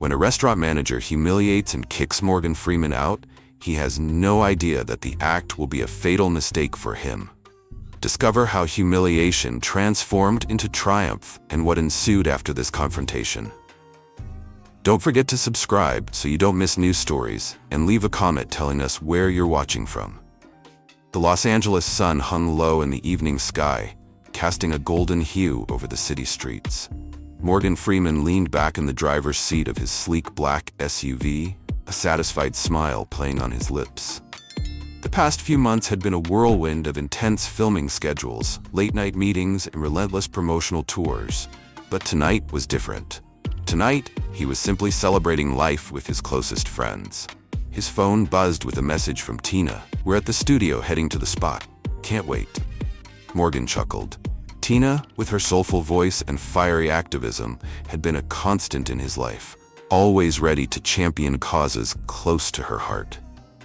When a restaurant manager humiliates and kicks Morgan Freeman out, he has no idea that the act will be a fatal mistake for him. Discover how humiliation transformed into triumph and what ensued after this confrontation. Don't forget to subscribe so you don't miss news stories, and leave a comment telling us where you're watching from. The Los Angeles sun hung low in the evening sky, casting a golden hue over the city streets. Morgan Freeman leaned back in the driver's seat of his sleek black SUV, a satisfied smile playing on his lips. The past few months had been a whirlwind of intense filming schedules, late-night meetings, and relentless promotional tours. But tonight was different. Tonight, he was simply celebrating life with his closest friends. His phone buzzed with a message from Tina. "We're at the studio heading to the spot. Can't wait." Morgan chuckled. Tina, with her soulful voice and fiery activism, had been a constant in his life, always ready to champion causes close to her heart.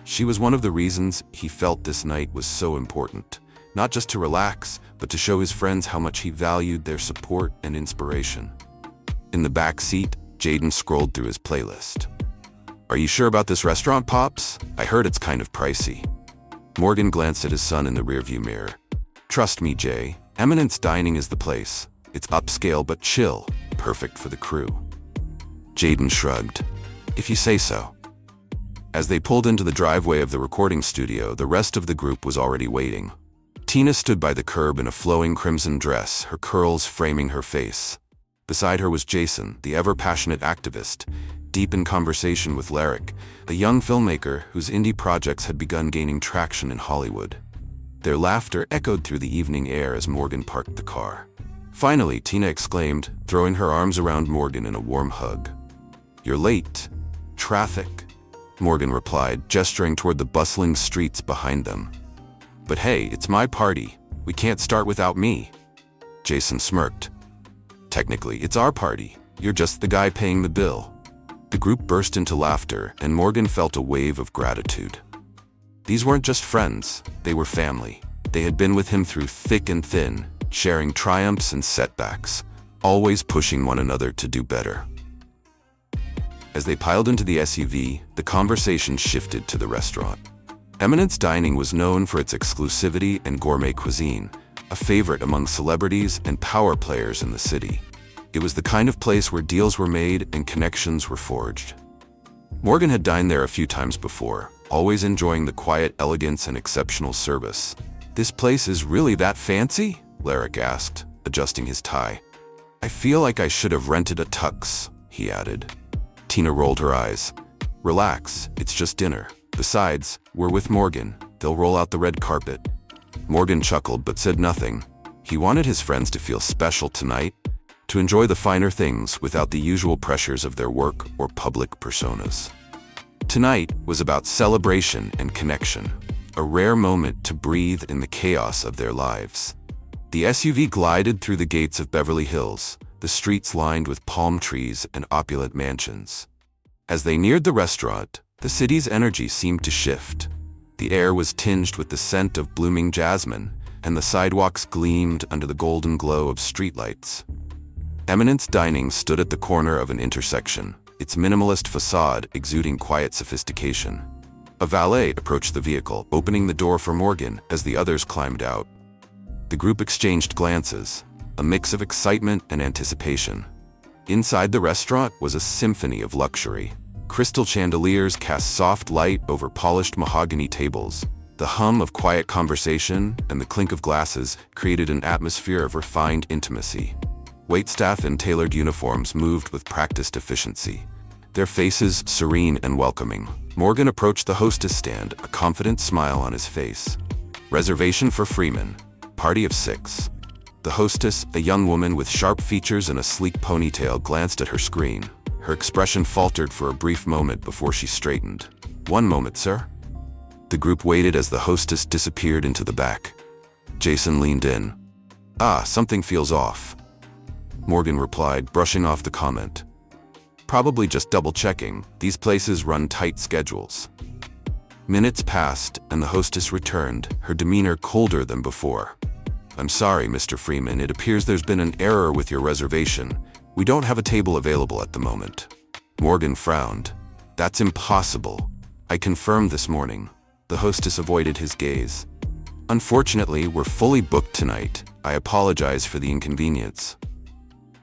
She was one of the reasons he felt this night was so important, not just to relax, but to show his friends how much he valued their support and inspiration. In the back seat, Jaden scrolled through his playlist. "Are you sure about this restaurant, Pops? I heard it's kind of pricey." Morgan glanced at his son in the rearview mirror. "Trust me, Jay. Eminence Dining is the place. It's upscale but chill, perfect for the crew." Jaden shrugged. "If you say so." As they pulled into the driveway of the recording studio, the rest of the group was already waiting. Tina stood by the curb in a flowing crimson dress, her curls framing her face. Beside her was Jason, the ever-passionate activist, deep in conversation with Larrick, a young filmmaker whose indie projects had begun gaining traction in Hollywood. Their laughter echoed through the evening air as Morgan parked the car. Finally, Tina exclaimed, throwing her arms around Morgan in a warm hug. "You're late. Traffic," Morgan replied, gesturing toward the bustling streets behind them. "But hey, it's my party. We can't start without me." Jason smirked. "Technically, it's our party. You're just the guy paying the bill." The group burst into laughter, and Morgan felt a wave of gratitude. These weren't just friends, they were family. They had been with him through thick and thin, sharing triumphs and setbacks, always pushing one another to do better. As they piled into the SUV, the conversation shifted to the restaurant. Eminence Dining was known for its exclusivity and gourmet cuisine, a favorite among celebrities and power players in the city. It was the kind of place where deals were made and connections were forged. Morgan had dined there a few times before, always enjoying the quiet elegance and exceptional service. "This place is really that fancy?" Larrick asked, adjusting his tie. "I feel like I should have rented a tux," he added. Tina rolled her eyes. "Relax, it's just dinner. Besides, we're with Morgan. They'll roll out the red carpet." Morgan chuckled but said nothing. He wanted his friends to feel special tonight, to enjoy the finer things without the usual pressures of their work or public personas. Tonight was about celebration and connection, a rare moment to breathe in the chaos of their lives. The SUV glided through the gates of Beverly Hills, the streets lined with palm trees and opulent mansions. As they neared the restaurant, the city's energy seemed to shift. The air was tinged with the scent of blooming jasmine, and the sidewalks gleamed under the golden glow of streetlights. Eminence Dining stood at the corner of an intersection, its minimalist facade exuding quiet sophistication. A valet approached the vehicle, opening the door for Morgan as the others climbed out. The group exchanged glances, a mix of excitement and anticipation. Inside the restaurant was a symphony of luxury. Crystal chandeliers cast soft light over polished mahogany tables. The hum of quiet conversation and the clink of glasses created an atmosphere of refined intimacy. Waitstaff in tailored uniforms moved with practiced efficiency, their faces serene and welcoming. Morgan approached the hostess stand, a confident smile on his face. "Reservation for Freeman. Party of 6. The hostess, a young woman with sharp features and a sleek ponytail, glanced at her screen. Her expression faltered for a brief moment before she straightened. "One moment, sir." The group waited as the hostess disappeared into the back. Jason leaned in. "Something feels off," Morgan replied, brushing off the comment. "Probably just double-checking. These places run tight schedules." Minutes passed, and the hostess returned, her demeanor colder than before. "I'm sorry, Mr. Freeman. It appears there's been an error with your reservation. We don't have a table available at the moment." Morgan frowned. That's impossible. I confirmed this morning. The hostess avoided his gaze. Unfortunately, we're fully booked tonight. I apologize for the inconvenience.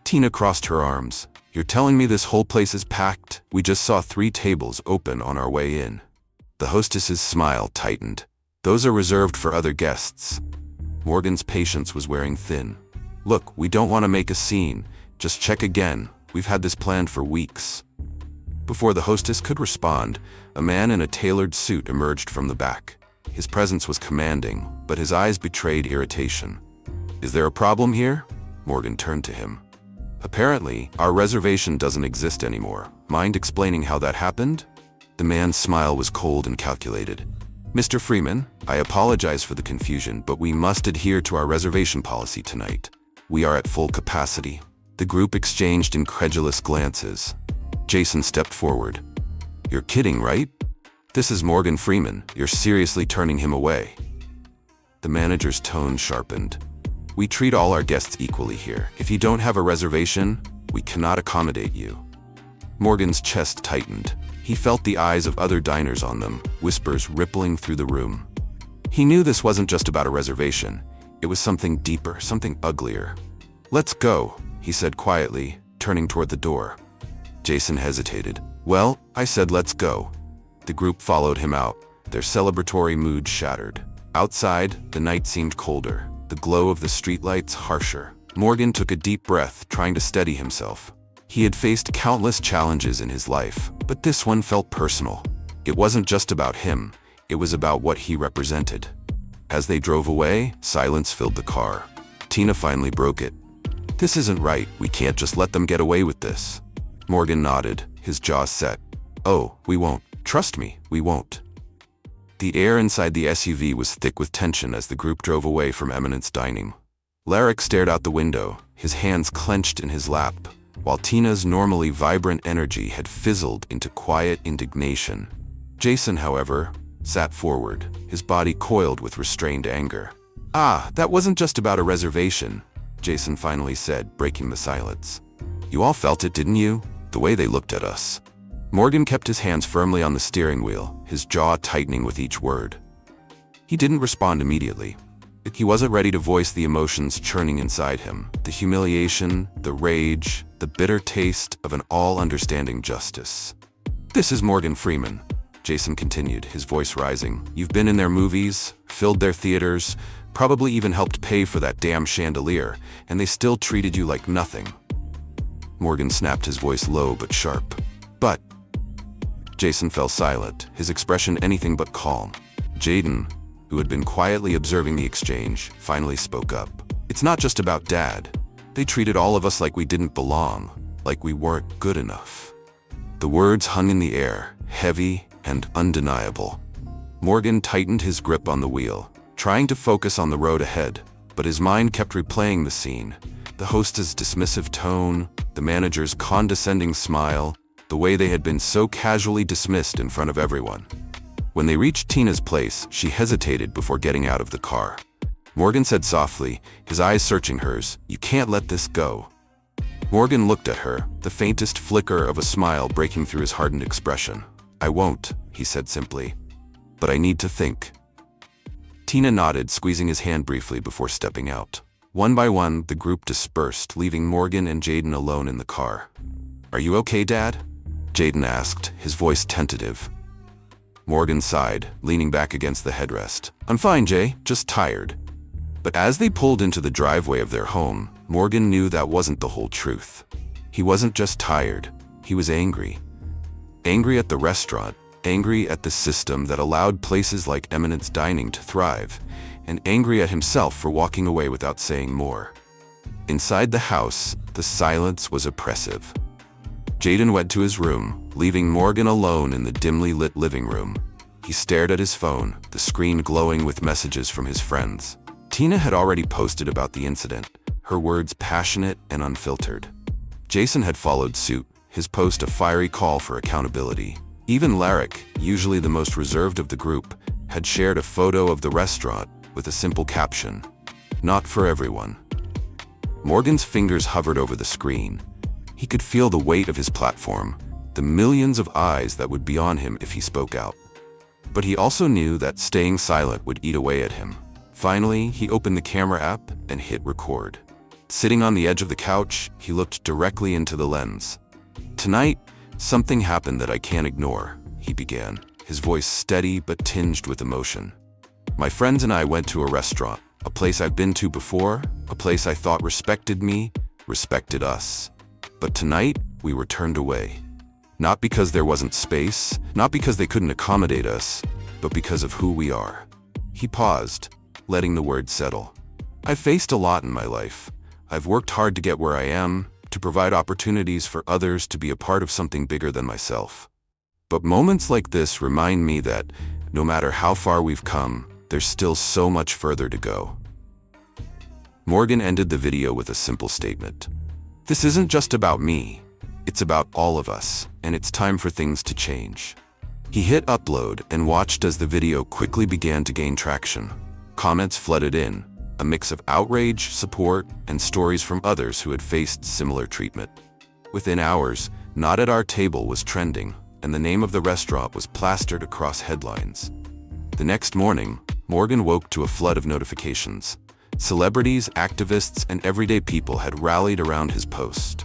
Tina crossed her arms. You're telling me this whole place is packed? We just saw 3 tables open on our way in. The hostess's smile tightened. Those are reserved for other guests. Morgan's patience was wearing thin. Look, we don't want to make a scene. Just check again. We've had this planned for weeks. Before the hostess could respond, a man in a tailored suit emerged from the back. His presence was commanding, but his eyes betrayed irritation. Is there a problem here? Morgan turned to him. Apparently, our reservation doesn't exist anymore. Mind explaining how that happened? The man's smile was cold and calculated. Mr. Freeman, I apologize for the confusion, but we must adhere to our reservation policy tonight. We are at full capacity. The group exchanged incredulous glances. Jason stepped forward. You're kidding, right? This is Morgan Freeman. You're seriously turning him away. The manager's tone sharpened. We treat all our guests equally here. If you don't have a reservation, we cannot accommodate you. Morgan's chest tightened. He felt the eyes of other diners on them, whispers rippling through the room. He knew this wasn't just about a reservation. It was something deeper, something uglier. Let's go, he said quietly, turning toward the door. Jason hesitated. Well, I said let's go. The group followed him out, their celebratory mood shattered. Outside, the night seemed colder, the glow of the streetlights harsher. Morgan took a deep breath, trying to steady himself. He had faced countless challenges in his life, but this one felt personal. It wasn't just about him, it was about what he represented. As they drove away, silence filled the car. Tina finally broke it. This isn't right, we can't just let them get away with this. Morgan nodded, his jaw set. Oh, we won't. Trust me, we won't. The air inside the SUV was thick with tension as the group drove away from Eminence Dining. Larrick stared out the window, his hands clenched in his lap, while Tina's normally vibrant energy had fizzled into quiet indignation. Jason, however, sat forward, his body coiled with restrained anger. Ah, that wasn't just about a reservation, Jason finally said, breaking the silence. You all felt it, didn't you? The way they looked at us. Morgan kept his hands firmly on the steering wheel, his jaw tightening with each word. He didn't respond immediately. He wasn't ready to voice the emotions churning inside him, the humiliation, the rage, the bitter taste of an all-understanding justice. This is Morgan Freeman, Jason continued, his voice rising. You've been in their movies, filled their theaters, probably even helped pay for that damn chandelier, and they still treated you like nothing. Morgan snapped, his voice low but sharp. But Jason fell silent, his expression anything but calm. Jaden, who had been quietly observing the exchange, finally spoke up. It's not just about Dad. They treated all of us like we didn't belong, like we weren't good enough. The words hung in the air, heavy and undeniable. Morgan tightened his grip on the wheel, trying to focus on the road ahead, but his mind kept replaying the scene. The hostess' dismissive tone, the manager's condescending smile, the way they had been so casually dismissed in front of everyone. When they reached Tina's place, she hesitated before getting out of the car. Morgan said softly, his eyes searching hers, "You can't let this go." Morgan looked at her, the faintest flicker of a smile breaking through his hardened expression. "I won't," he said simply. "But I need to think." Tina nodded, squeezing his hand briefly before stepping out. One by one, the group dispersed, leaving Morgan and Jaden alone in the car. "Are you okay, Dad?" Jaden asked, his voice tentative. Morgan sighed, leaning back against the headrest. "I'm fine, Jay, just tired." But as they pulled into the driveway of their home, Morgan knew that wasn't the whole truth. He wasn't just tired, he was angry. Angry at the restaurant, angry at the system that allowed places like Eminence Dining to thrive, and angry at himself for walking away without saying more. Inside the house, the silence was oppressive. Jaden went to his room, leaving Morgan alone in the dimly lit living room. He stared at his phone, the screen glowing with messages from his friends. Tina had already posted about the incident, her words passionate and unfiltered. Jason had followed suit, his post a fiery call for accountability. Even Larrick, usually the most reserved of the group, had shared a photo of the restaurant with a simple caption, "Not for everyone." Morgan's fingers hovered over the screen. He could feel the weight of his platform, the millions of eyes that would be on him if he spoke out. But he also knew that staying silent would eat away at him. Finally, he opened the camera app and hit record. Sitting on the edge of the couch, he looked directly into the lens. "Tonight, something happened that I can't ignore," he began, his voice steady but tinged with emotion. "My friends and I went to a restaurant, a place I've been to before, a place I thought respected me, respected us. But tonight, we were turned away. Not because there wasn't space, not because they couldn't accommodate us, but because of who we are." He paused, letting the words settle. "I've faced a lot in my life. I've worked hard to get where I am, to provide opportunities for others to be a part of something bigger than myself. But moments like this remind me that, no matter how far we've come, there's still so much further to go." Morgan ended the video with a simple statement. "This isn't just about me. It's about all of us, and it's time for things to change." He hit upload and watched as the video quickly began to gain traction. Comments flooded in, a mix of outrage, support, and stories from others who had faced similar treatment. Within hours, "Not at Our Table" was trending, and the name of the restaurant was plastered across headlines. The next morning, Morgan woke to a flood of notifications. Celebrities, activists, and everyday people had rallied around his post.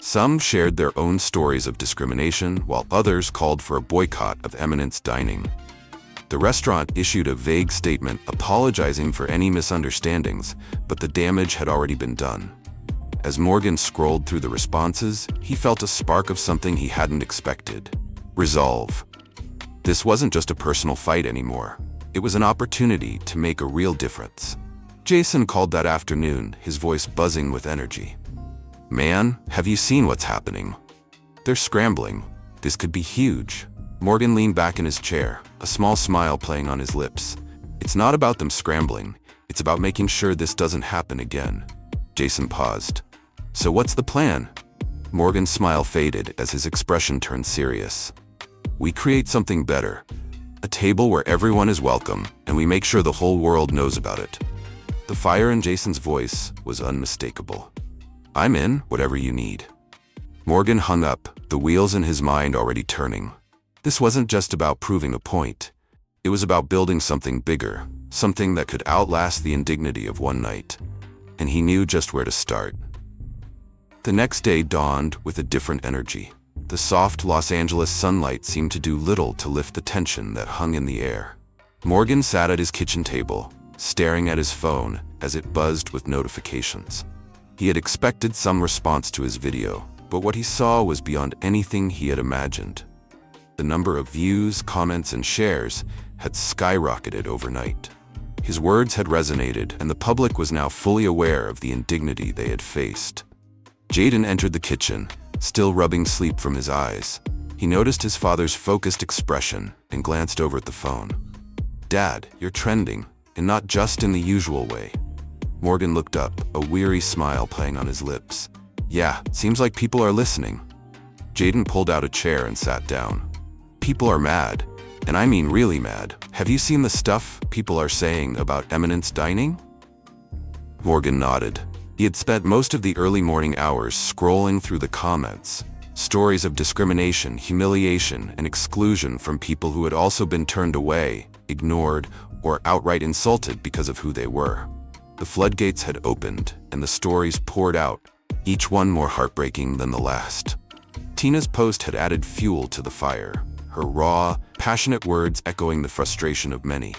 Some shared their own stories of discrimination, while others called for a boycott of Eminence Dining. The restaurant issued a vague statement apologizing for any misunderstandings, but the damage had already been done. As Morgan scrolled through the responses, he felt a spark of something he hadn't expected: resolve. This wasn't just a personal fight anymore. It was an opportunity to make a real difference. Jason called that afternoon, his voice buzzing with energy. "Man, have you seen what's happening? They're scrambling. This could be huge." Morgan leaned back in his chair, a small smile playing on his lips. "It's not about them scrambling. It's about making sure this doesn't happen again." Jason paused. "So what's the plan?" Morgan's smile faded as his expression turned serious. "We create something better. A table where everyone is welcome, and we make sure the whole world knows about it." The fire in Jason's voice was unmistakable. "I'm in, whatever you need." Morgan hung up, the wheels in his mind already turning. This wasn't just about proving a point. It was about building something bigger, something that could outlast the indignity of one night. And he knew just where to start. The next day dawned with a different energy. The soft Los Angeles sunlight seemed to do little to lift the tension that hung in the air. Morgan sat at his kitchen table, staring at his phone as it buzzed with notifications. He had expected some response to his video, but what he saw was beyond anything he had imagined. The number of views, comments, and shares had skyrocketed overnight. His words had resonated, and the public was now fully aware of the indignity they had faced. Jaden entered the kitchen, still rubbing sleep from his eyes. He noticed his father's focused expression and glanced over at the phone. "Dad, you're trending, and not just in the usual way." Morgan looked up, a weary smile playing on his lips. "Yeah, seems like people are listening." Jaden pulled out a chair and sat down. "People are mad, and I mean really mad. Have you seen the stuff people are saying about Eminence Dining?" Morgan nodded. He had spent most of the early morning hours scrolling through the comments. Stories of discrimination, humiliation, and exclusion from people who had also been turned away, ignored, or outright insulted because of who they were. The floodgates had opened, and the stories poured out, each one more heartbreaking than the last. Tina's post had added fuel to the fire, her raw, passionate words echoing the frustration of many.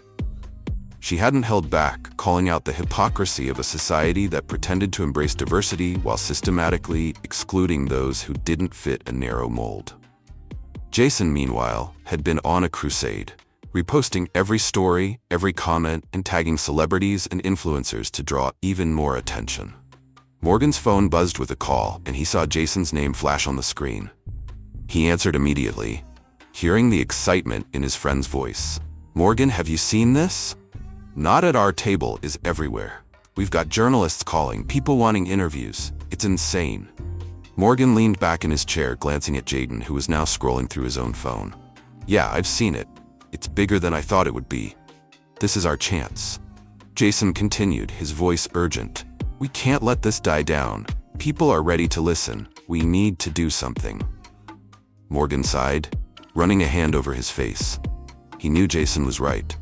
She hadn't held back, calling out the hypocrisy of a society that pretended to embrace diversity while systematically excluding those who didn't fit a narrow mold. Jason, meanwhile, had been on a crusade, reposting every story, every comment, and tagging celebrities and influencers to draw even more attention. Morgan's phone buzzed with a call, and he saw Jason's name flash on the screen. He answered immediately, hearing the excitement in his friend's voice. "Morgan, have you seen this? Not at Our Table is everywhere. We've got journalists calling, people wanting interviews. It's insane." Morgan leaned back in his chair, glancing at Jaden, who was now scrolling through his own phone. "Yeah, I've seen it. It's bigger than I thought it would be. This is our chance." Jason continued, his voice urgent. "We can't let this die down. People are ready to listen. We need to do something." Morgan sighed, running a hand over his face. He knew Jason was right.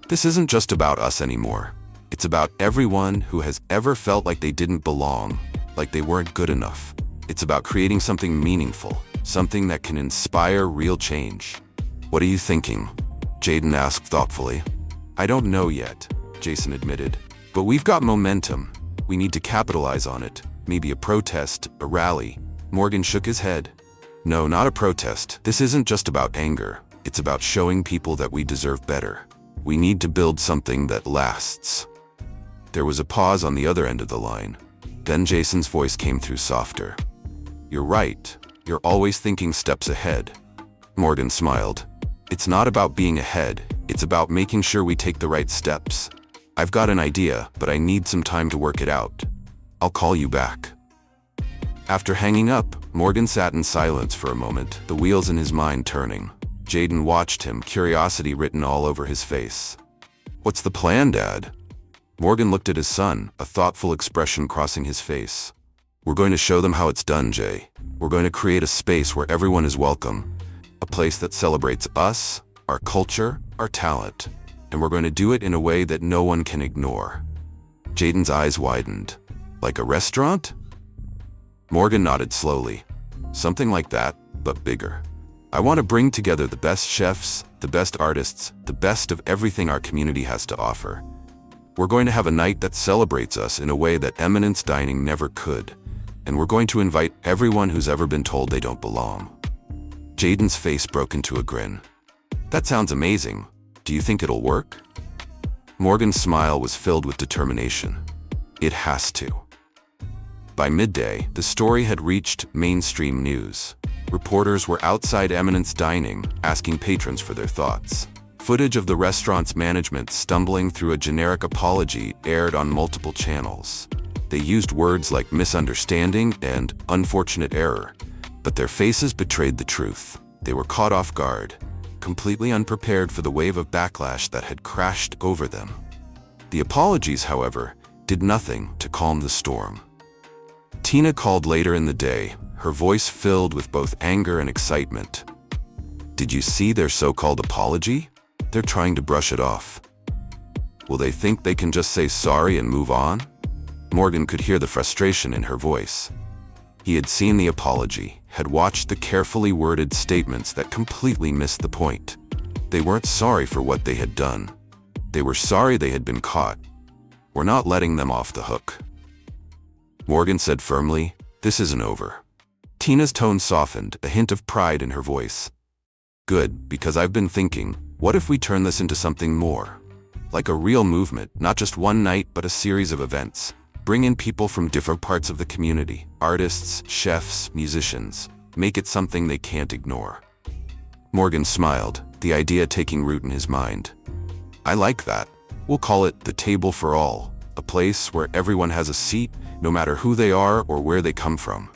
This isn't just about us anymore. It's about everyone who has ever felt like they didn't belong, like they weren't good enough. It's about creating something meaningful, something that can inspire real change. What are you thinking? Jaden asked thoughtfully. I don't know yet, Jason admitted. But we've got momentum. We need to capitalize on it. Maybe a protest, a rally. Morgan shook his head. No, not a protest. This isn't just about anger. It's about showing people that we deserve better. We need to build something that lasts. There was a pause on the other end of the line. Then Jason's voice came through softer. You're right. You're always thinking steps ahead. Morgan smiled. It's not about being ahead. It's about making sure we take the right steps. I've got an idea, but I need some time to work it out. I'll call you back. After hanging up, Morgan sat in silence for a moment, the wheels in his mind turning. Jaden watched him, curiosity written all over his face. What's the plan, Dad? Morgan looked at his son, a thoughtful expression crossing his face. We're going to show them how it's done, Jay. We're going to create a space where everyone is welcome, a place that celebrates us, our culture, our talent, and we're going to do it in a way that no one can ignore. Jaden's eyes widened. Like a restaurant? Morgan nodded slowly. Something like that, but bigger. I want to bring together the best chefs, the best artists, the best of everything our community has to offer. We're going to have a night that celebrates us in a way that Eminence Dining never could, and we're going to invite everyone who's ever been told they don't belong. Jaden's face broke into a grin. That sounds amazing. Do you think it'll work? Morgan's smile was filled with determination. It has to. By midday, the story had reached mainstream news. Reporters were outside Eminence Dining, asking patrons for their thoughts. Footage of the restaurant's management stumbling through a generic apology aired on multiple channels. They used words like misunderstanding and unfortunate error, but their faces betrayed the truth. They were caught off guard, completely unprepared for the wave of backlash that had crashed over them. The apologies, however, did nothing to calm the storm. Tina called later in the day, her voice filled with both anger and excitement. Did you see their so-called apology? They're trying to brush it off. Will they think they can just say sorry and move on? Morgan could hear the frustration in her voice. He had seen the apology, had watched the carefully worded statements that completely missed the point. They weren't sorry for what they had done. They were sorry they had been caught. We're not letting them off the hook. Morgan said firmly, this isn't over. Tina's tone softened, a hint of pride in her voice. Good, because I've been thinking, what if we turn this into something more? Like a real movement, not just one night, but a series of events. Bring in people from different parts of the community, artists, chefs, musicians. Make it something they can't ignore. Morgan smiled, the idea taking root in his mind. I like that. We'll call it the Table for All, a place where everyone has a seat, no matter who they are or where they come from.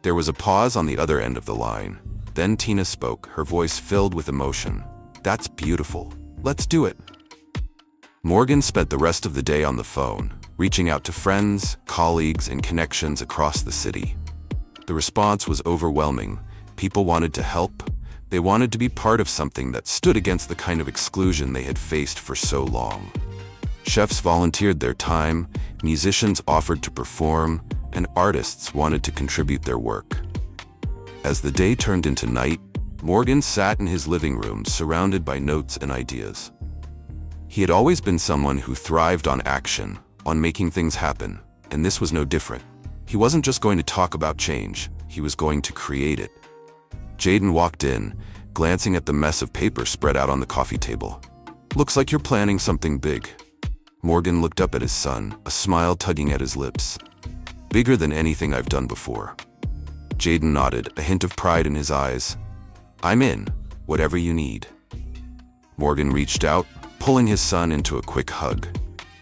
There was a pause on the other end of the line. Then Tina spoke, her voice filled with emotion. That's beautiful. Let's do it. Morgan spent the rest of the day on the phone, reaching out to friends, colleagues, and connections across the city. The response was overwhelming. People wanted to help. They wanted to be part of something that stood against the kind of exclusion they had faced for so long. Chefs volunteered their time, musicians offered to perform, and artists wanted to contribute their work. As the day turned into night, Morgan sat in his living room surrounded by notes and ideas. He had always been someone who thrived on action, on making things happen, and this was no different. He wasn't just going to talk about change, he was going to create it. Jaden walked in, glancing at the mess of paper spread out on the coffee table. Looks like you're planning something big. Morgan looked up at his son, a smile tugging at his lips. Bigger than anything I've done before. Jaden nodded, a hint of pride in his eyes. I'm in, whatever you need. Morgan reached out, pulling his son into a quick hug.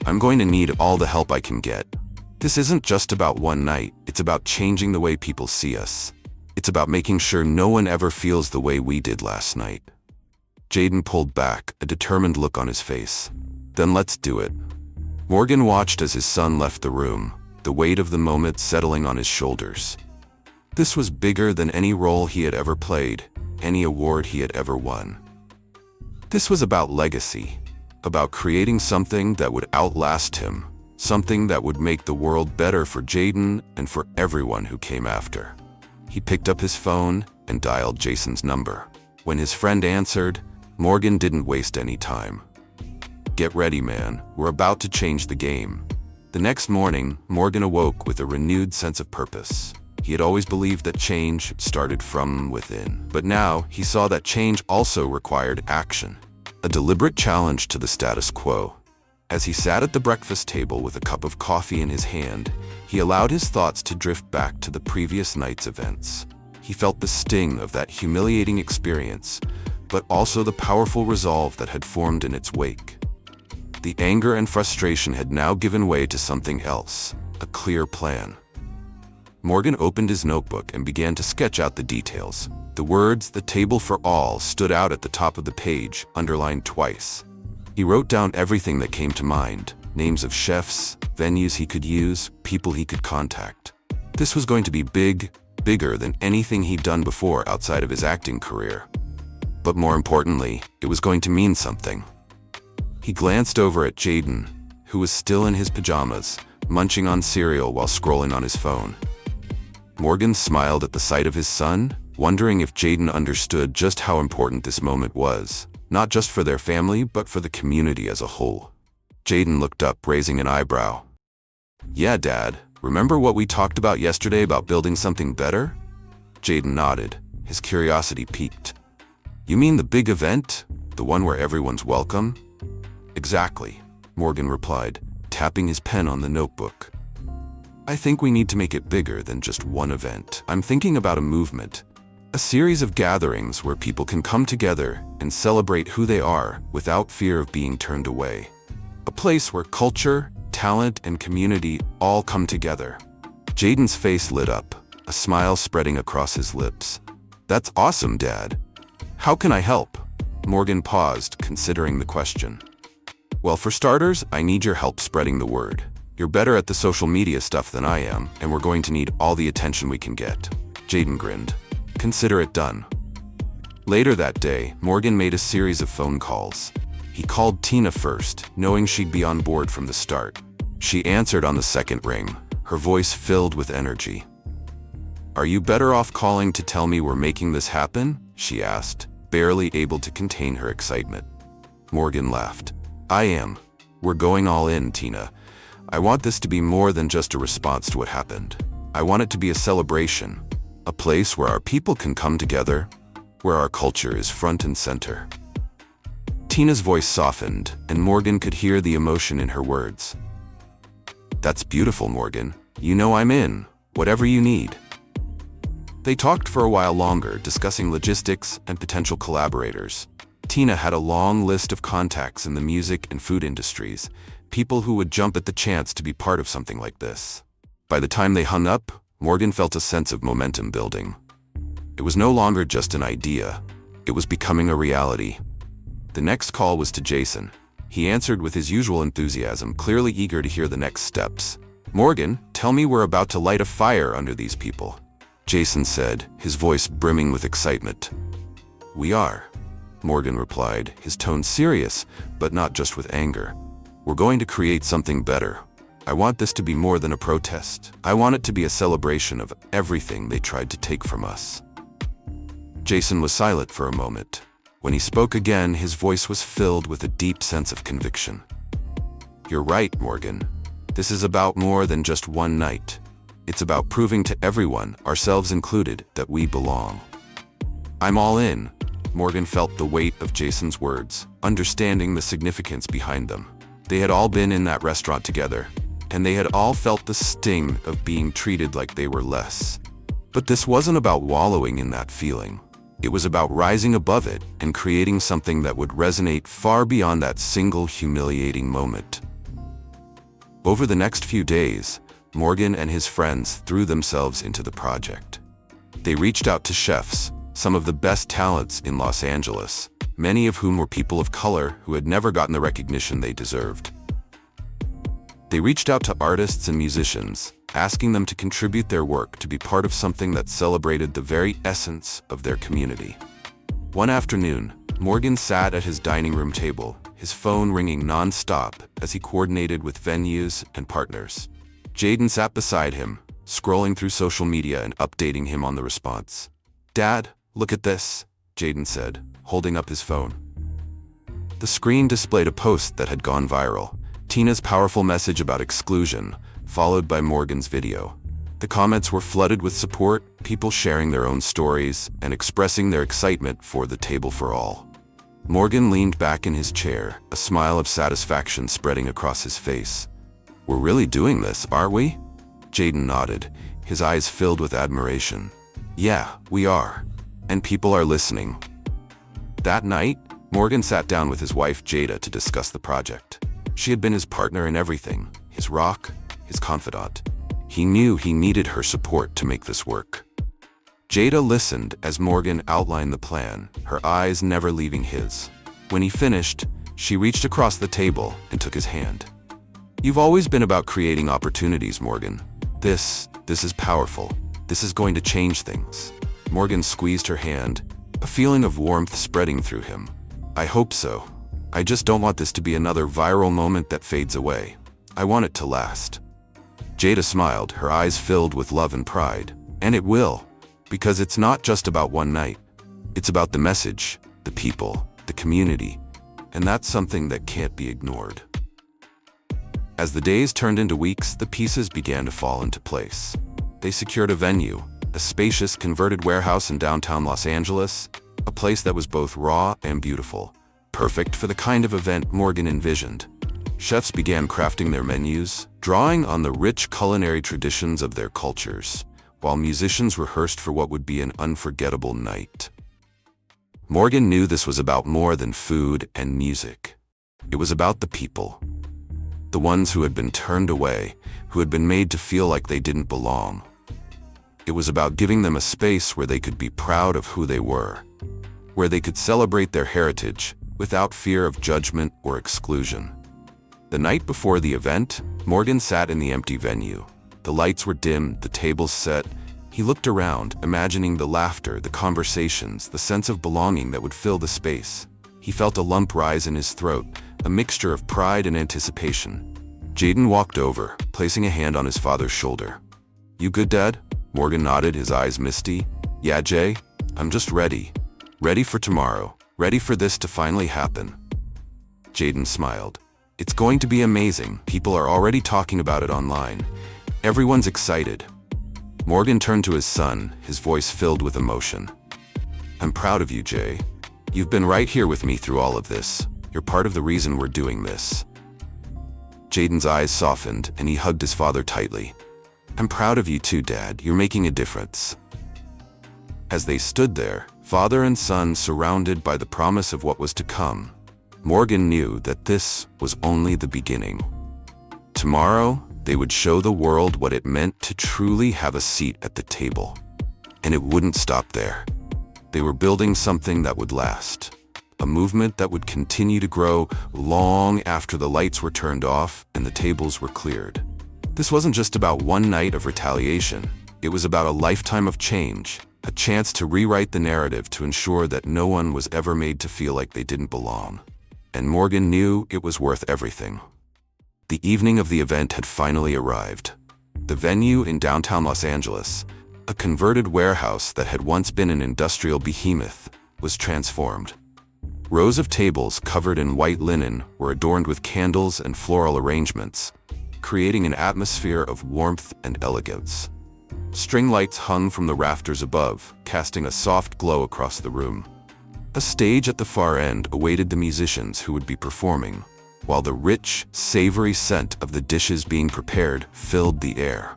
I'm going to need all the help I can get. This isn't just about one night, it's about changing the way people see us. It's about making sure no one ever feels the way we did last night. Jaden pulled back, a determined look on his face. Then let's do it. Morgan watched as his son left the room, the weight of the moment settling on his shoulders. This was bigger than any role he had ever played. any award he had ever won. This was about legacy, about creating something that would outlast him, something that would make the world better for Jaden and for everyone who came after. He picked up his phone and dialed Jason's number. When his friend answered, Morgan didn't waste any time. "Get ready, man. We're about to change the game." The next morning, Morgan awoke with a renewed sense of purpose. He had always believed that change started from within, but now he saw that change also required action, a deliberate challenge to the status quo. As he sat at the breakfast table with a cup of coffee in his hand, he allowed his thoughts to drift back to the previous night's events. He felt the sting of that humiliating experience, but also the powerful resolve that had formed in its wake. The anger and frustration had now given way to something else, a clear plan. Morgan opened his notebook and began to sketch out the details. The words, "the table for all," stood out at the top of the page, underlined twice. He wrote down everything that came to mind, names of chefs, venues he could use, people he could contact. This was going to be big, bigger than anything he'd done before outside of his acting career. But more importantly, it was going to mean something. He glanced over at Jaden, who was still in his pajamas, munching on cereal while scrolling on his phone. Morgan smiled at the sight of his son, wondering if Jaden understood just how important this moment was, not just for their family, but for the community as a whole. Jaden looked up, raising an eyebrow. "Yeah, Dad. Remember what we talked about yesterday about building something better?" Jaden nodded, his curiosity piqued. "You mean the big event? The one where everyone's welcome?" "Exactly," Morgan replied, tapping his pen on the notebook. "I think we need to make it bigger than just one event. I'm thinking about a movement, a series of gatherings where people can come together and celebrate who they are without fear of being turned away. A place where culture, talent, and community all come together." Jaden's face lit up, a smile spreading across his lips. "That's awesome, Dad. How can I help?" Morgan paused, considering the question. "Well, for starters, I need your help spreading the word. You're better at the social media stuff than I am, and we're going to need all the attention we can get." Jaden grinned. "Consider it done." Later that day, Morgan made a series of phone calls. He called Tina first, knowing she'd be on board from the start. She answered on the second ring, her voice filled with energy. "Are you better off calling to tell me we're making this happen?" she asked, barely able to contain her excitement. Morgan laughed. "I am. We're going all in, Tina. I want this to be more than just a response to what happened. I want it to be a celebration, a place where our people can come together, where our culture is front and center." Tina's voice softened, and Morgan could hear the emotion in her words. "That's beautiful, Morgan. You know I'm in, whatever you need." They talked for a while longer, discussing logistics and potential collaborators. Tina had a long list of contacts in the music and food industries, people who would jump at the chance to be part of something like this. By the time they hung up, Morgan felt a sense of momentum building. It was no longer just an idea. It was becoming a reality. The next call was to Jason. He answered with his usual enthusiasm, clearly eager to hear the next steps. "Morgan, tell me we're about to light a fire under these people," Jason said, his voice brimming with excitement. "We are," Morgan replied, his tone serious, but not just with anger. "We're going to create something better. I want this to be more than a protest. I want it to be a celebration of everything they tried to take from us." Jason was silent for a moment. When he spoke again, his voice was filled with a deep sense of conviction. "You're right, Morgan. This is about more than just one night. It's about proving to everyone, ourselves included, that we belong." "I'm all in." Morgan felt the weight of Jason's words, understanding the significance behind them. They had all been in that restaurant together, and they had all felt the sting of being treated like they were less. But this wasn't about wallowing in that feeling. It was about rising above it and creating something that would resonate far beyond that single humiliating moment. Over the next few days, Morgan and his friends threw themselves into the project. They reached out to chefs, some of the best talents in Los Angeles, many of whom were people of color who had never gotten the recognition they deserved. They reached out to artists and musicians, asking them to contribute their work to be part of something that celebrated the very essence of their community. One afternoon, Morgan sat at his dining room table, his phone ringing non-stop as he coordinated with venues and partners. Jaden sat beside him, scrolling through social media and updating him on the response. "Dad, look at this," Jaden said, holding up his phone. The screen displayed a post that had gone viral, Tina's powerful message about exclusion, followed by Morgan's video. The comments were flooded with support, people sharing their own stories and expressing their excitement for the table for all. Morgan leaned back in his chair, a smile of satisfaction spreading across his face. "We're really doing this, aren't we?" Jaden nodded, his eyes filled with admiration. "Yeah, we are. And people are listening." That night, Morgan sat down with his wife Jada to discuss the project. She had been his partner in everything, his rock, his confidant. He knew he needed her support to make this work. Jada listened as Morgan outlined the plan, her eyes never leaving his. When he finished, she reached across the table and took his hand. "You've always been about creating opportunities, Morgan. This is powerful. This is going to change things." Morgan squeezed her hand, a feeling of warmth spreading through him. "I hope so. I just don't want this to be another viral moment that fades away. I want it to last." Jada smiled, her eyes filled with love and pride. "And it will, because it's not just about one night. It's about the message, the people, the community, and that's something that can't be ignored." As the days turned into weeks, the pieces began to fall into place. They secured a venue, a spacious converted warehouse in downtown Los Angeles, a place that was both raw and beautiful, perfect for the kind of event Morgan envisioned. Chefs began crafting their menus, drawing on the rich culinary traditions of their cultures, while musicians rehearsed for what would be an unforgettable night. Morgan knew this was about more than food and music. It was about the people. The ones who had been turned away, who had been made to feel like they didn't belong. It was about giving them a space where they could be proud of who they were, where they could celebrate their heritage without fear of judgment or exclusion. The night before the event, Morgan sat in the empty venue. The lights were dim, the tables set. He looked around, imagining the laughter, the conversations, the sense of belonging that would fill the space. He felt a lump rise in his throat, a mixture of pride and anticipation. Jaden walked over, placing a hand on his father's shoulder. "You good, Dad?" Morgan nodded, his eyes misty. "Yeah, Jay, I'm just ready. Ready for tomorrow. Ready for this to finally happen." Jaden smiled. "It's going to be amazing. People are already talking about it online. Everyone's excited." Morgan turned to his son, his voice filled with emotion. "I'm proud of you, Jay. You've been right here with me through all of this. You're part of the reason we're doing this." Jaden's eyes softened, and he hugged his father tightly. "I'm proud of you too, Dad. You're making a difference." As they stood there, father and son surrounded by the promise of what was to come, Morgan knew that this was only the beginning. Tomorrow, they would show the world what it meant to truly have a seat at the table. And it wouldn't stop there. They were building something that would last, a movement that would continue to grow long after the lights were turned off and the tables were cleared. This wasn't just about one night of retaliation. It was about a lifetime of change, a chance to rewrite the narrative to ensure that no one was ever made to feel like they didn't belong. And Morgan knew it was worth everything. The evening of the event had finally arrived. The venue in downtown Los Angeles, a converted warehouse that had once been an industrial behemoth, was transformed. Rows of tables covered in white linen were adorned with candles and floral arrangements, creating an atmosphere of warmth and elegance. String lights hung from the rafters above, casting a soft glow across the room. A stage at the far end awaited the musicians who would be performing, while the rich, savory scent of the dishes being prepared filled the air.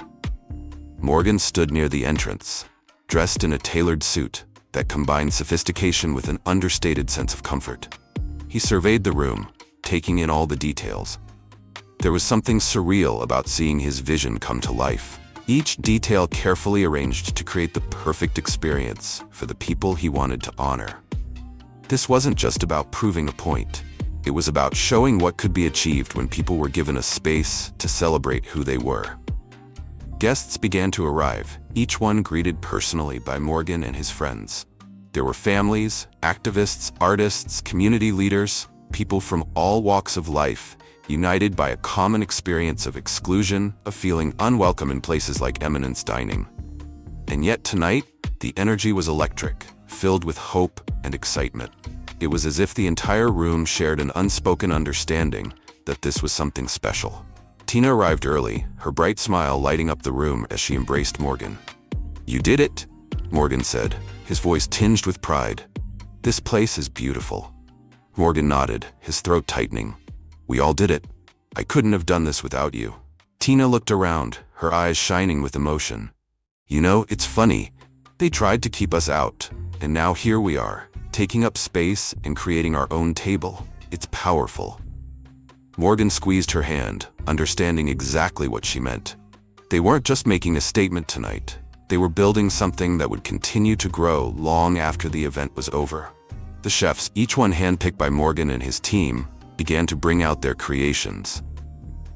Morgan stood near the entrance, dressed in a tailored suit that combined sophistication with an understated sense of comfort. He surveyed the room, taking in all the details. There was something surreal about seeing his vision come to life, each detail carefully arranged to create the perfect experience for the people he wanted to honor. This wasn't just about proving a point. It was about showing what could be achieved when people were given a space to celebrate who they were. Guests began to arrive, each one greeted personally by Morgan and his friends. There were families, activists, artists, community leaders, people from all walks of life, united by a common experience of exclusion, of feeling unwelcome in places like Eminence Dining. And yet tonight, the energy was electric, filled with hope and excitement. It was as if the entire room shared an unspoken understanding that this was something special. Tina arrived early, her bright smile lighting up the room as she embraced Morgan. "You did it," Morgan said, his voice tinged with pride. "This place is beautiful." Morgan nodded, his throat tightening. "We all did it. I couldn't have done this without you." Tina looked around, her eyes shining with emotion. "You know, it's funny. They tried to keep us out, and now here we are, taking up space and creating our own table. It's powerful." Morgan squeezed her hand, understanding exactly what she meant. They weren't just making a statement tonight. They were building something that would continue to grow long after the event was over. The chefs, each one handpicked by Morgan and his team, began to bring out their creations.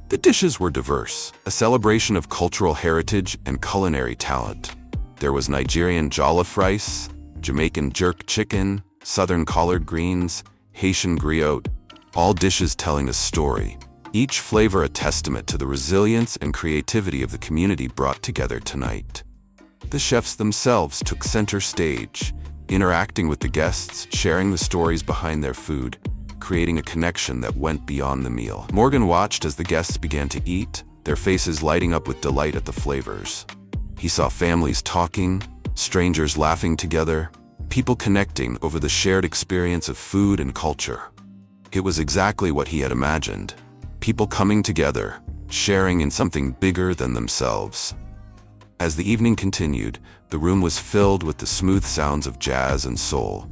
The dishes were diverse, a celebration of cultural heritage and culinary talent. There was Nigerian jollof rice, Jamaican jerk chicken, Southern collard greens, Haitian griot, all dishes telling a story, each flavor a testament to the resilience and creativity of the community brought together tonight. The chefs themselves took center stage, interacting with the guests, sharing the stories behind their food, creating a connection that went beyond the meal. Morgan watched as the guests began to eat, their faces lighting up with delight at the flavors. He saw families talking, strangers laughing together, people connecting over the shared experience of food and culture. It was exactly what he had imagined. People coming together, sharing in something bigger than themselves. As the evening continued, the room was filled with the smooth sounds of jazz and soul,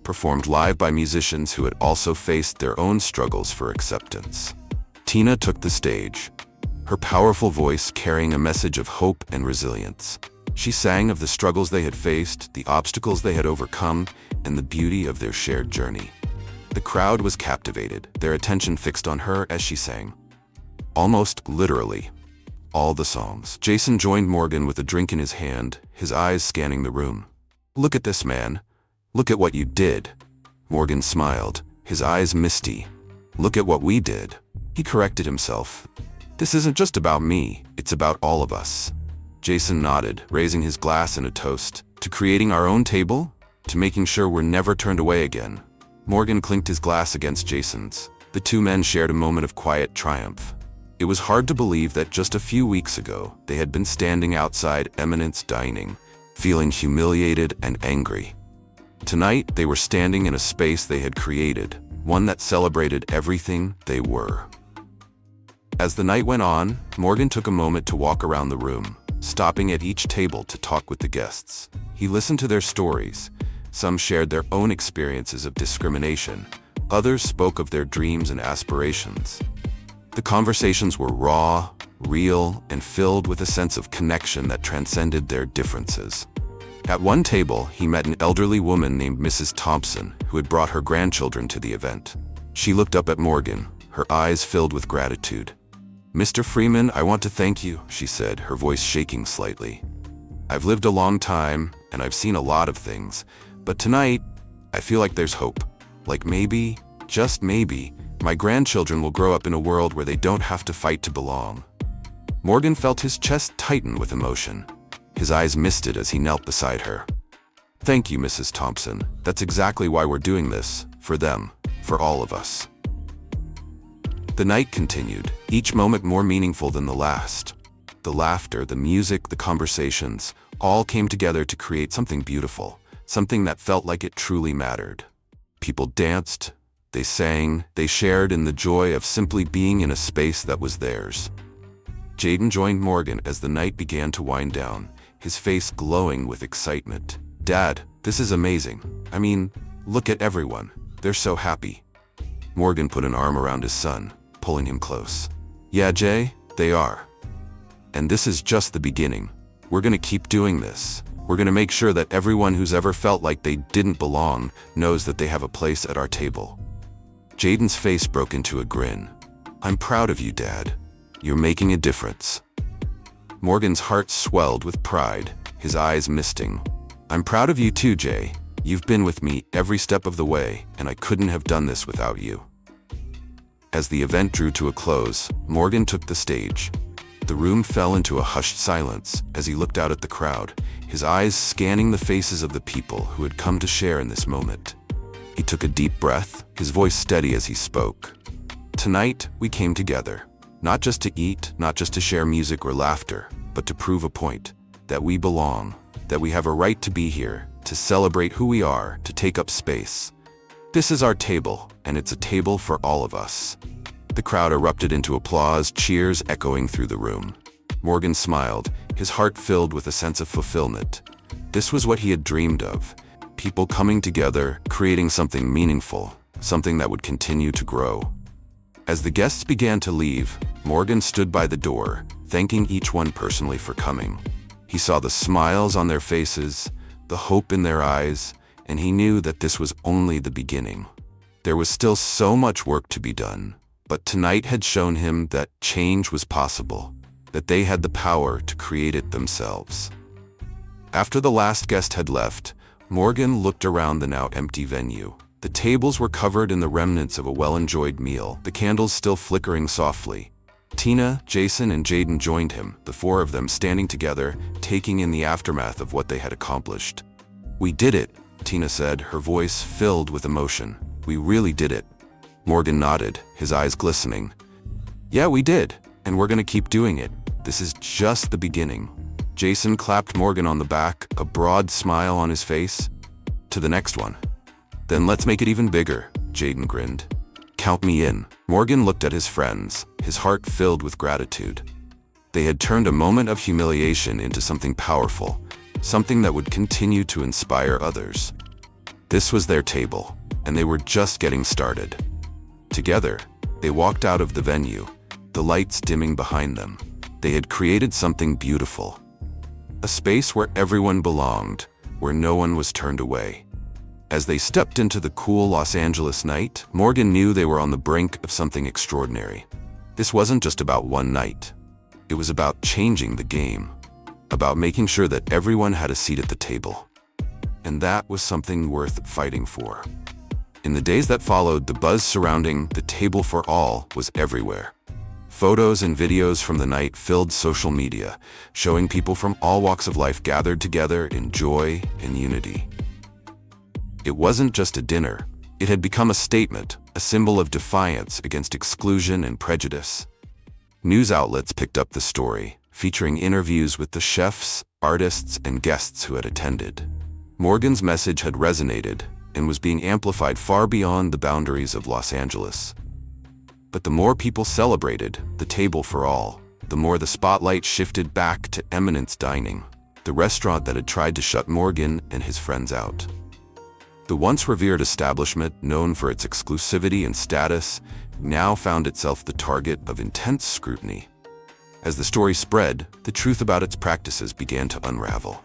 performed live by musicians who had also faced their own struggles for acceptance. Tina took the stage, her powerful voice carrying a message of hope and resilience. She sang of the struggles they had faced, the obstacles they had overcome, and the beauty of their shared journey. The crowd was captivated, their attention fixed on her as she sang. Almost literally, all the songs. Jason joined Morgan with a drink in his hand, his eyes scanning the room. "Look at this, man. Look at what you did." Morgan smiled, his eyes misty. "Look at what we did." He corrected himself. "This isn't just about me, it's about all of us." Jason nodded, raising his glass in a toast. "To creating our own table? To making sure we're never turned away again." Morgan clinked his glass against Jason's. The two men shared a moment of quiet triumph. It was hard to believe that just a few weeks ago, they had been standing outside Eminence Dining, feeling humiliated and angry. Tonight, they were standing in a space they had created, one that celebrated everything they were. As the night went on, Morgan took a moment to walk around the room, stopping at each table to talk with the guests. He listened to their stories. Some shared their own experiences of discrimination. Others spoke of their dreams and aspirations. The conversations were raw, real, and filled with a sense of connection that transcended their differences. At one table, he met an elderly woman named Mrs. Thompson, who had brought her grandchildren to the event. She looked up at Morgan, her eyes filled with gratitude. "Mr. Freeman, I want to thank you," she said, her voice shaking slightly. "I've lived a long time, and I've seen a lot of things, but tonight, I feel like there's hope. Like maybe, just maybe, my grandchildren will grow up in a world where they don't have to fight to belong." Morgan felt his chest tighten with emotion. His eyes misted as he knelt beside her. "Thank you, Mrs. Thompson. That's exactly why we're doing this. For them. For all of us." The night continued, each moment more meaningful than the last. The laughter, the music, the conversations, all came together to create something beautiful, something that felt like it truly mattered. People danced, they sang, they shared in the joy of simply being in a space that was theirs. Jaden joined Morgan as the night began to wind down, his face glowing with excitement. "Dad, this is amazing. I mean, look at everyone. They're so happy." Morgan put an arm around his son, pulling him close. "Yeah, Jay, they are. And this is just the beginning. We're gonna keep doing this. We're gonna make sure that everyone who's ever felt like they didn't belong knows that they have a place at our table." Jaden's face broke into a grin. "I'm proud of you, Dad. You're making a difference." Morgan's heart swelled with pride, his eyes misting. "I'm proud of you too, Jay. You've been with me every step of the way, and I couldn't have done this without you." As the event drew to a close, Morgan took the stage. The room fell into a hushed silence as he looked out at the crowd, his eyes scanning the faces of the people who had come to share in this moment. He took a deep breath, his voice steady as he spoke. "Tonight, we came together, not just to eat, not just to share music or laughter, but to prove a point, that we belong, that we have a right to be here, to celebrate who we are, to take up space. This is our table, and it's a table for all of us." The crowd erupted into applause, cheers echoing through the room. Morgan smiled, his heart filled with a sense of fulfillment. This was what he had dreamed of, people coming together, creating something meaningful, something that would continue to grow. As the guests began to leave, Morgan stood by the door, thanking each one personally for coming. He saw the smiles on their faces, the hope in their eyes, and he knew that this was only the beginning. There was still so much work to be done, but tonight had shown him that change was possible, that they had the power to create it themselves. After the last guest had left, Morgan looked around the now empty venue. The tables were covered in the remnants of a well-enjoyed meal, the candles still flickering softly. Tina, Jason, and Jaden joined him, the four of them standing together, taking in the aftermath of what they had accomplished. "We did it," Tina said, her voice filled with emotion. "We really did it." Morgan nodded, his eyes glistening. "Yeah, we did, and we're gonna keep doing it. This is just the beginning." Jason clapped Morgan on the back, a broad smile on his face. "To the next one." "Then let's make it even bigger," Jaden grinned. "Count me in." Morgan looked at his friends, his heart filled with gratitude. They had turned a moment of humiliation into something powerful, something that would continue to inspire others. This was their table, and they were just getting started. Together, they walked out of the venue, the lights dimming behind them. They had created something beautiful. A space where everyone belonged, where no one was turned away. As they stepped into the cool Los Angeles night, Morgan knew they were on the brink of something extraordinary. This wasn't just about one night. It was about changing the game, about making sure that everyone had a seat at the table. And that was something worth fighting for. In the days that followed, the buzz surrounding the table for all was everywhere. Photos and videos from the night filled social media, showing people from all walks of life gathered together in joy and unity. It wasn't just a dinner. It had become a statement, a symbol of defiance against exclusion and prejudice. News outlets picked up the story, featuring interviews with the chefs, artists, and guests who had attended. Morgan's message had resonated and was being amplified far beyond the boundaries of Los Angeles. But the more people celebrated the table for all, the more the spotlight shifted back to Eminence Dining, the restaurant that had tried to shut Morgan and his friends out. The once revered establishment, known for its exclusivity and status, now found itself the target of intense scrutiny. As the story spread, the truth about its practices began to unravel.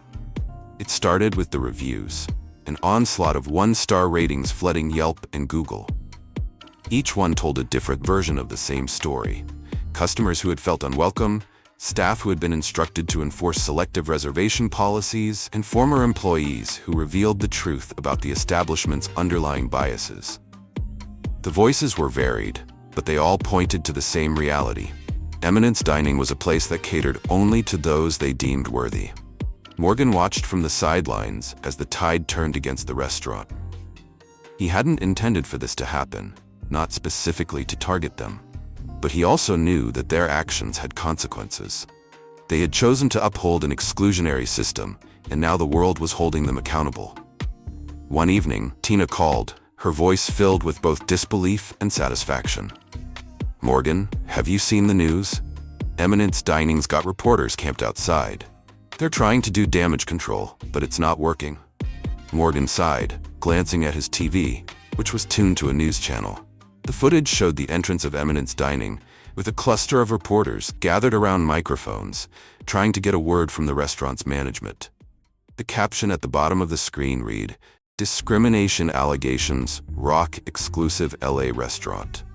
It started with the reviews, an onslaught of one-star ratings flooding Yelp and Google. Each one told a different version of the same story. Customers who had felt unwelcome, staff who had been instructed to enforce selective reservation policies, and former employees who revealed the truth about the establishment's underlying biases. The voices were varied, but they all pointed to the same reality. Eminence Dining was a place that catered only to those they deemed worthy. Morgan watched from the sidelines as the tide turned against the restaurant. He hadn't intended for this to happen, not specifically to target them. But he also knew that their actions had consequences. They had chosen to uphold an exclusionary system, and now the world was holding them accountable. One evening, Tina called, her voice filled with both disbelief and satisfaction. "Morgan, have you seen the news? Eminence Dining's got reporters camped outside. They're trying to do damage control, but it's not working." Morgan sighed, glancing at his TV, which was tuned to a news channel. The footage showed the entrance of Eminence Dining, with a cluster of reporters gathered around microphones, trying to get a word from the restaurant's management. The caption at the bottom of the screen read, "Discrimination allegations, rock exclusive LA restaurant."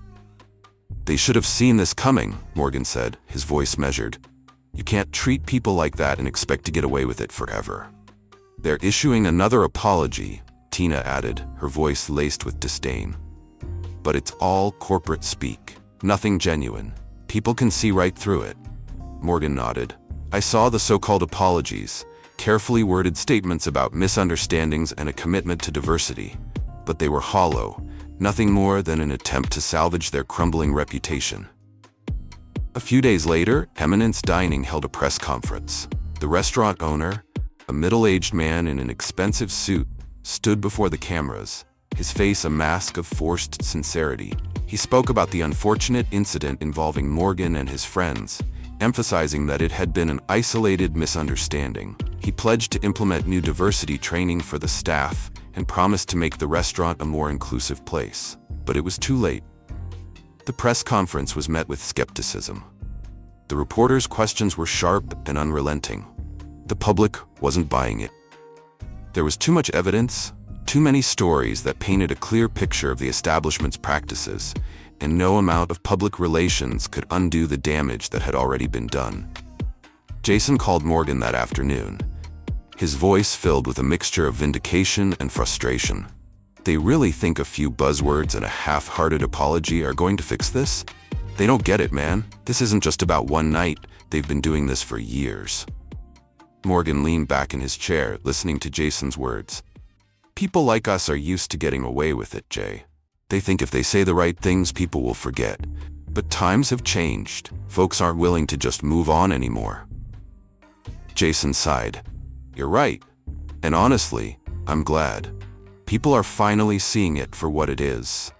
"They should have seen this coming," Morgan said, his voice measured. "You can't treat people like that and expect to get away with it forever." "They're issuing another apology," Tina added, her voice laced with disdain. But it's all corporate speak. Nothing genuine. People can see right through it. Morgan nodded. I saw the so-called apologies, carefully worded statements about misunderstandings and a commitment to diversity. But they were hollow, nothing more than an attempt to salvage their crumbling reputation. A few days later, Eminence Dining held a press conference. The restaurant owner, a middle-aged man in an expensive suit, stood before the cameras, his face a mask of forced sincerity. He spoke about the unfortunate incident involving Morgan and his friends, emphasizing that it had been an isolated misunderstanding. He pledged to implement new diversity training for the staff and promised to make the restaurant a more inclusive place. But it was too late. The press conference was met with skepticism. The reporters' questions were sharp and unrelenting. The public wasn't buying it. There was too much evidence, too many stories that painted a clear picture of the establishment's practices, and no amount of public relations could undo the damage that had already been done. Jason called Morgan that afternoon, his voice filled with a mixture of vindication and frustration. They really think a few buzzwords and a half-hearted apology are going to fix this? They don't get it, man. This isn't just about one night. They've been doing this for years. Morgan leaned back in his chair, listening to Jason's words. People like us are used to getting away with it, Jay. They think if they say the right things, people will forget. But times have changed. Folks aren't willing to just move on anymore. Jason sighed. You're right. And honestly, I'm glad. People are finally seeing it for what it is.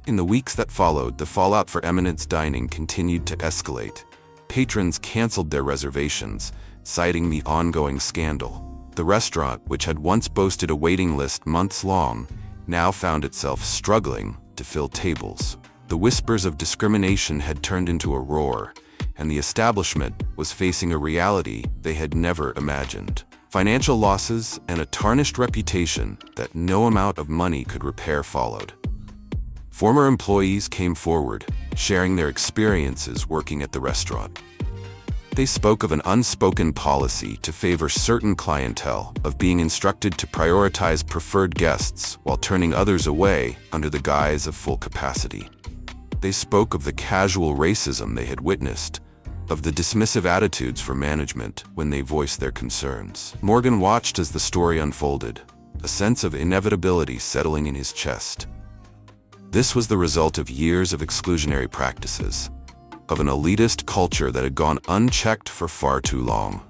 In the weeks that followed, the fallout for Eminence Dining continued to escalate. Patrons canceled their reservations, citing the ongoing scandal. The restaurant, which had once boasted a waiting list months long, now found itself struggling to fill tables. The whispers of discrimination had turned into a roar, and the establishment was facing a reality they had never imagined. Financial losses and a tarnished reputation that no amount of money could repair followed. Former employees came forward, sharing their experiences working at the restaurant. They spoke of an unspoken policy to favor certain clientele, of being instructed to prioritize preferred guests while turning others away under the guise of full capacity. They spoke of the casual racism they had witnessed, of the dismissive attitudes for management when they voiced their concerns. Morgan watched as the story unfolded, a sense of inevitability settling in his chest. This was the result of years of exclusionary practices, of an elitist culture that had gone unchecked for far too long.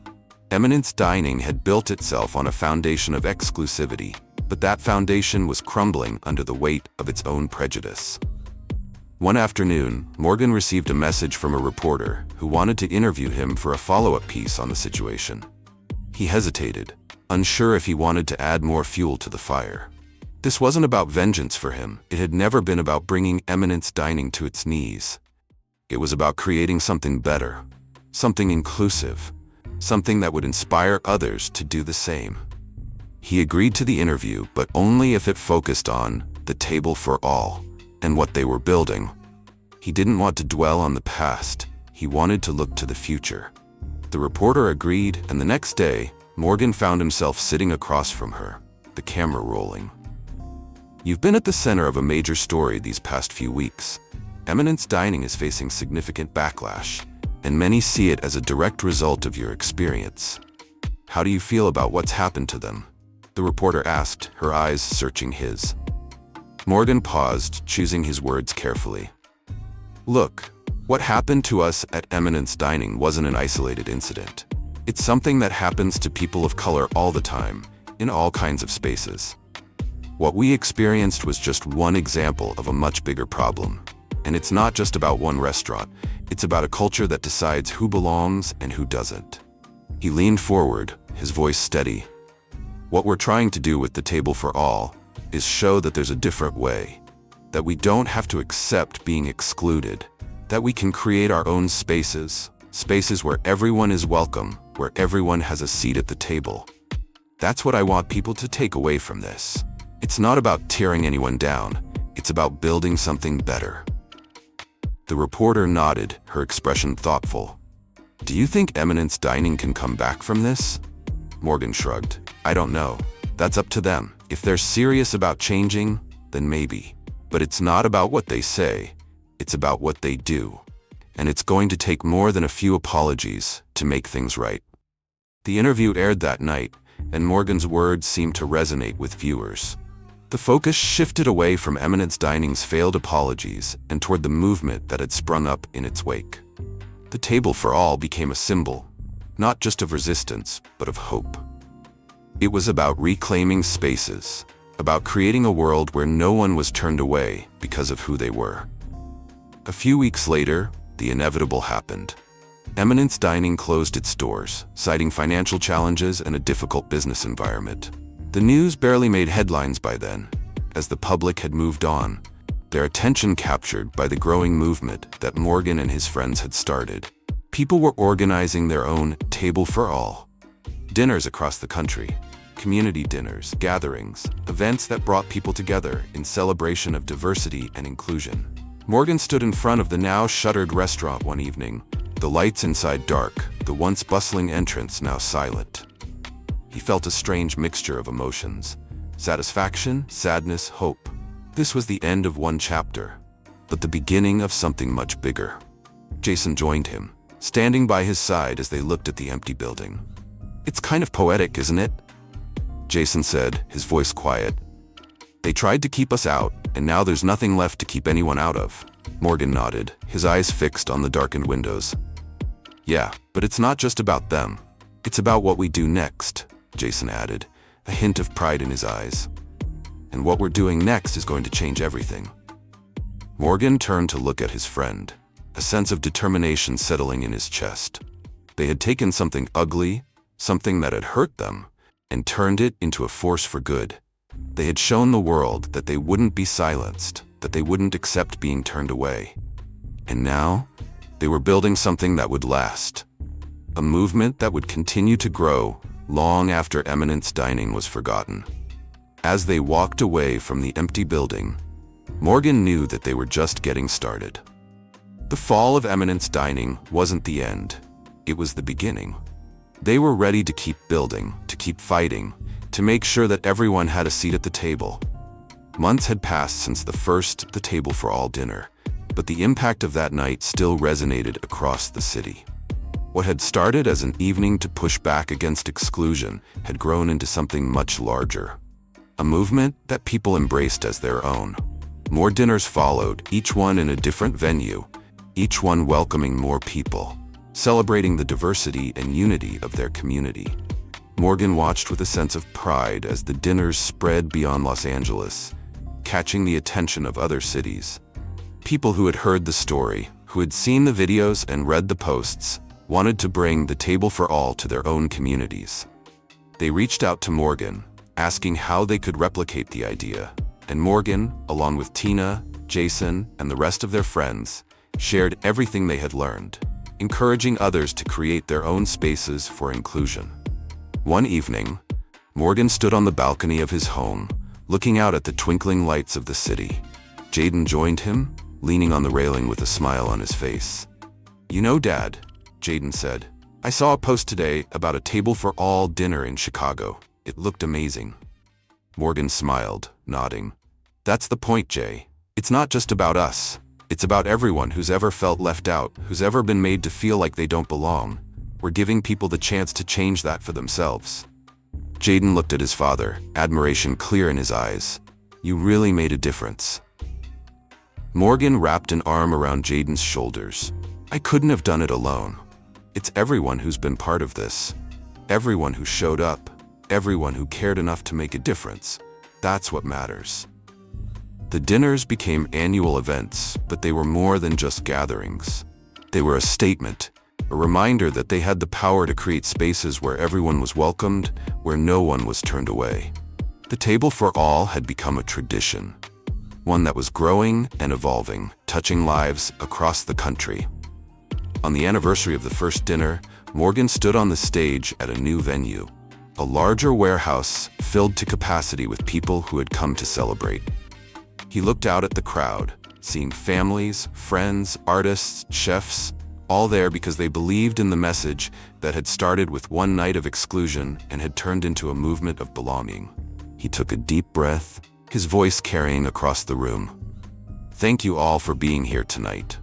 Eminence Dining had built itself on a foundation of exclusivity, but that foundation was crumbling under the weight of its own prejudice. One afternoon, Morgan received a message from a reporter who wanted to interview him for a follow-up piece on the situation. He hesitated, unsure if he wanted to add more fuel to the fire. This wasn't about vengeance for him. It had never been about bringing Eminence Dining to its knees. It was about creating something better, something inclusive, something that would inspire others to do the same. He agreed to the interview, but only if it focused on the table for all and what they were building. He didn't want to dwell on the past. He wanted to look to the future. The reporter agreed, and the next day, Morgan found himself sitting across from her, the camera rolling. You've been at the center of a major story these past few weeks. Eminence Dining is facing significant backlash, and many see it as a direct result of your experience. How do you feel about what's happened to them? The reporter asked, her eyes searching his. Morgan paused, choosing his words carefully. Look, what happened to us at Eminence Dining wasn't an isolated incident. It's something that happens to people of color all the time, in all kinds of spaces. What we experienced was just one example of a much bigger problem. And it's not just about one restaurant, it's about a culture that decides who belongs and who doesn't. He leaned forward, his voice steady. What we're trying to do with the Table for All is show that there's a different way, that we don't have to accept being excluded, that we can create our own spaces, spaces where everyone is welcome, where everyone has a seat at the table. That's what I want people to take away from this. It's not about tearing anyone down, it's about building something better. The reporter nodded, her expression thoughtful. Do you think Eminence Dining can come back from this? Morgan shrugged. I don't know. That's up to them. If they're serious about changing, then maybe. But it's not about what they say, it's about what they do. And it's going to take more than a few apologies to make things right. The interview aired that night, and Morgan's words seemed to resonate with viewers. The focus shifted away from Eminence Dining's failed apologies and toward the movement that had sprung up in its wake. The Table for All became a symbol, not just of resistance, but of hope. It was about reclaiming spaces, about creating a world where no one was turned away because of who they were. A few weeks later, the inevitable happened. Eminence Dining closed its doors, citing financial challenges and a difficult business environment. The news barely made headlines by then, as the public had moved on, their attention captured by the growing movement that Morgan and his friends had started. People were organizing their own Table for All dinners across the country, community dinners, gatherings, events that brought people together in celebration of diversity and inclusion. Morgan stood in front of the now shuttered restaurant one evening, the lights inside dark, the once bustling entrance now silent. He felt a strange mixture of emotions: satisfaction, sadness, hope. This was the end of one chapter, but the beginning of something much bigger. Jason joined him, standing by his side as they looked at the empty building. "It's kind of poetic, isn't it?" Jason said, his voice quiet. "They tried to keep us out, and now there's nothing left to keep anyone out of." Morgan nodded, his eyes fixed on the darkened windows. "Yeah, but it's not just about them. It's about what we do next," Jason added, a hint of pride in his eyes. "And what we're doing next is going to change everything." Morgan turned to look at his friend, a sense of determination settling in his chest. They had taken something ugly, something that had hurt them, and turned it into a force for good. They had shown the world that they wouldn't be silenced, that they wouldn't accept being turned away. And now, they were building something that would last. A movement that would continue to grow long after Eminence Dining was forgotten. As they walked away from the empty building, Morgan knew that they were just getting started. The fall of Eminence Dining wasn't the end. It was the beginning. They were ready to keep building, to keep fighting, to make sure that everyone had a seat at the table. Months had passed since the first The Table for All dinner, but the impact of that night still resonated across the city. What had started as an evening to push back against exclusion had grown into something much larger. A movement that people embraced as their own. More dinners followed, each one in a different venue, each one welcoming more people, celebrating the diversity and unity of their community. Morgan watched with a sense of pride as the dinners spread beyond Los Angeles, catching the attention of other cities. People who had heard the story, who had seen the videos and read the posts, wanted to bring the Table for All to their own communities. They reached out to Morgan, asking how they could replicate the idea, and Morgan, along with Tina, Jason, and the rest of their friends, shared everything they had learned, encouraging others to create their own spaces for inclusion. One evening, Morgan stood on the balcony of his home, looking out at the twinkling lights of the city. Jaden joined him, leaning on the railing with a smile on his face. "You know, Dad," Jaden said, "I saw a post today about a Table for All dinner in Chicago. It looked amazing." Morgan smiled, nodding. "That's the point, Jay. It's not just about us. It's about everyone who's ever felt left out, who's ever been made to feel like they don't belong. We're giving people the chance to change that for themselves." Jaden looked at his father, admiration clear in his eyes. "You really made a difference." Morgan wrapped an arm around Jaden's shoulders. "I couldn't have done it alone. It's everyone who's been part of this. Everyone who showed up. Everyone who cared enough to make a difference. That's what matters." The dinners became annual events, but they were more than just gatherings. They were a statement, a reminder that they had the power to create spaces where everyone was welcomed, where no one was turned away. The Table for All had become a tradition, one that was growing and evolving, touching lives across the country. On the anniversary of the first dinner, Morgan stood on the stage at a new venue, a larger warehouse filled to capacity with people who had come to celebrate. He looked out at the crowd, seeing families, friends, artists, chefs, all there because they believed in the message that had started with one night of exclusion and had turned into a movement of belonging. He took a deep breath, his voice carrying across the room. Thank you all for being here tonight.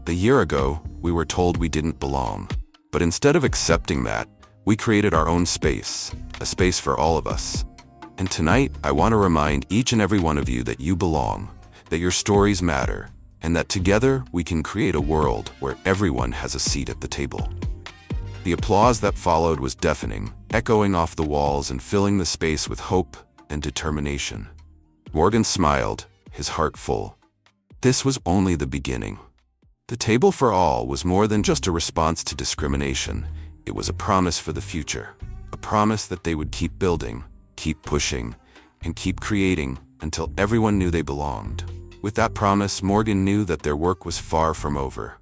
A year ago, we were told we didn't belong. But instead of accepting that, we created our own space, a space for all of us. And tonight, I want to remind each and every one of you that you belong, that your stories matter, and that together we can create a world where everyone has a seat at the table. The applause that followed was deafening, echoing off the walls and filling the space with hope and determination. Morgan smiled, his heart full. This was only the beginning. The table for all was more than just a response to discrimination. It was a promise for the future, a promise that they would keep building, keep pushing, and keep creating until everyone knew they belonged. With that promise, Morgan knew that their work was far from over.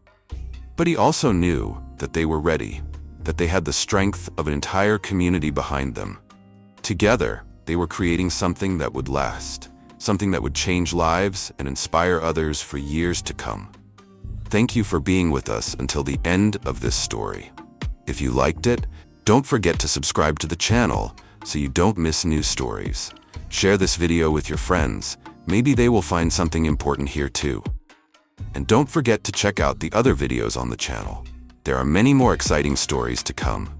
But he also knew that they were ready, that they had the strength of an entire community behind them. Together, they were creating something that would last, something that would change lives and inspire others for years to come. Thank you for being with us until the end of this story. If you liked it, don't forget to subscribe to the channel so you don't miss new stories. Share this video with your friends. Maybe they will find something important here too. And don't forget to check out the other videos on the channel. There are many more exciting stories to come.